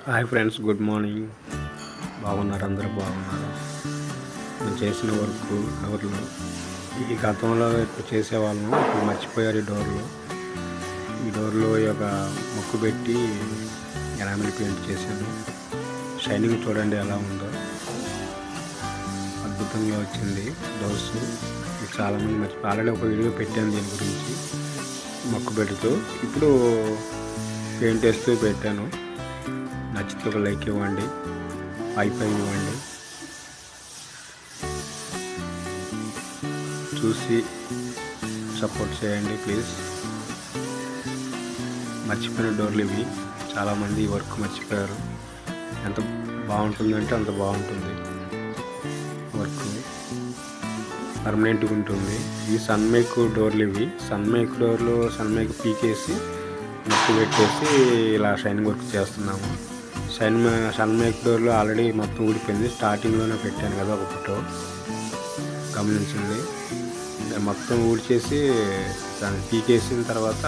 Hi friends, good morning. బాగున్నారు? అందరూ బాగున్నారు. నేను చేసిన వర్క్ డోర్లు ఈ గతంలో ఎక్కువ చేసేవాళ్ళం, ఇప్పుడు మర్చిపోయారు. ఈ డోర్లు యొక్క ముక్కు పెట్టి ఎనామిల్ పెయింట్ చేశాను. షైనింగ్ చూడండి ఎలా ఉందో, అద్భుతంగా వచ్చింది డోర్స్. చాలామంది ఆల్రెడీ ఒక వీడియో పెట్టాను దీని గురించి, మొక్కు పెడుతూ. ఇప్పుడు పెయింట్ వేస్తూ పెట్టాను. నచ్చితే ఒక లైక్ ఇవ్వండి, 5 ఇవ్వండి, చూసి సపోర్ట్ చేయండి ప్లీజ్. మర్చిపోయిన డోర్లు ఇవి. చాలామంది ఈ వర్క్ మర్చిపోయారు. ఎంత బాగుంటుందంటే అంత బాగుంటుంది వర్క్, పర్మనెంట్గా ఉంటుంది. ఈ సన్మేక్ డోర్లు ఇవి. సన్మేక్ పీకేసి మొక్కు పెట్టేసి ఇలా షైనింగ్ వర్క్ చేస్తున్నాము. సన్మేక్ డోర్లో ఆల్రెడీ మొత్తం ఊడిపోయింది. స్టార్టింగ్లోనే పెట్టాను కదా ఒక ఫోటో, గమనించింది. మొత్తం ఊడిచేసి దాన్ని పీకేసిన తర్వాత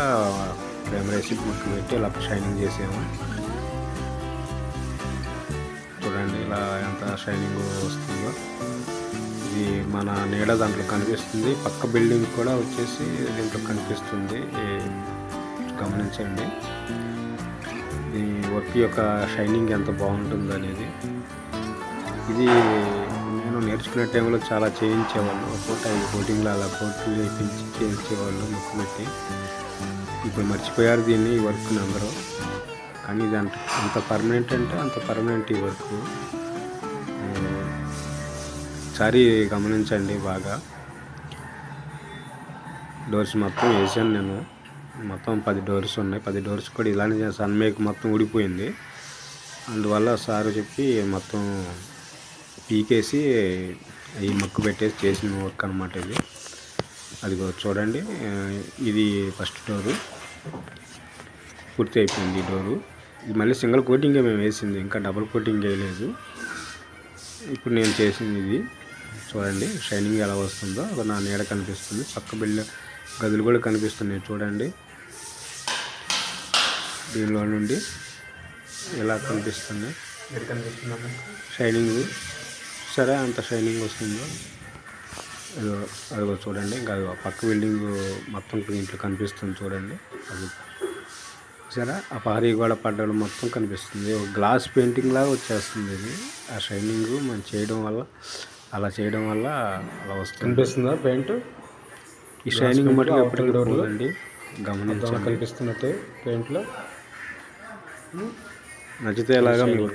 ప్రైమర్ వేసి మొక్కు పెట్టి ఇలా షైనింగ్ చేసాము. చూడండి ఇలా ఎంత షైనింగ్ వస్తుందో. ఇది మన నీడ దాంట్లో కనిపిస్తుంది. పక్క బిల్డింగ్ కూడా వచ్చేసి దీంట్లో కనిపిస్తుంది, గమనించండి. ఈ వర్క్ యొక్క షైనింగ్ ఎంత బాగుంటుంది అనేది. ఇది నేను నేర్చుకునే టైంలో చాలా చేయించేవాళ్ళు. ఒక్కోటి 5 కోటింగ్లు అలా కోట్లు వేయించి చేయించేవాళ్ళు మొక్కు పెట్టి. ఇప్పుడు మర్చిపోయారు దీన్ని, ఈ వర్క్ని అందరూ. కానీ ఇది అంత పర్మనెంట్ అంటే అంత పర్మనెంట్ ఈ వర్క్. ఒకసారి గమనించండి బాగా. డోర్స్ మొత్తం వేసాను నేను. మొత్తం 10 డోర్స్ ఉన్నాయి. 10 డోర్స్ కూడా ఇలానే సన్మేక్ మొత్తం ఊడిపోయింది. అందువల్ల సారు చెప్పి మొత్తం పీకేసి ఈ మొక్కు పెట్టేసి చేసిన వర్క్ అనమాట ఇది. అదిగో చూడండి, ఇది ఫస్ట్ డోరు పూర్తి అయిపోయింది. ఈ డోరు ఇది మళ్ళీ సింగిల్ కోటింగే మేము వేసింది, ఇంకా డబుల్ కోటింగ్ వేయలేదు. ఇప్పుడు నేను చేసింది ఇది. చూడండి షైనింగ్ ఎలా వస్తుందో. నా నీడ కనిపిస్తుంది, పక్క గదులు కూడా కనిపిస్తున్నాయి చూడండి. దీనిలో నుండి ఎలా కనిపిస్తుంది షైనింగ్. సరే అంత షైనింగ్ వస్తుందో అదిగో చూడండి. ఇంకా పక్క బిల్డింగ్ మొత్తం దీంట్లో కనిపిస్తుంది చూడండి. అది సరే ఆ పారీ కూడా పడ్డడం మొత్తం కనిపిస్తుంది. ఒక గ్లాస్ పెయింటింగ్ లాగా వచ్చేస్తుంది ఇది. ఆ షైనింగ్ మనం చేయడం వల్ల, అలా చేయడం వల్ల అలా వస్తుంది. కనిపిస్తుందా పెయింట్? ఈ షైనింగ్ మటుకు ఎప్పటికీ పోదండి, గమనించండి. కనిపిస్తున్నట్టు పెయింట్లో. నచ్చితే ఎలాగా మీకు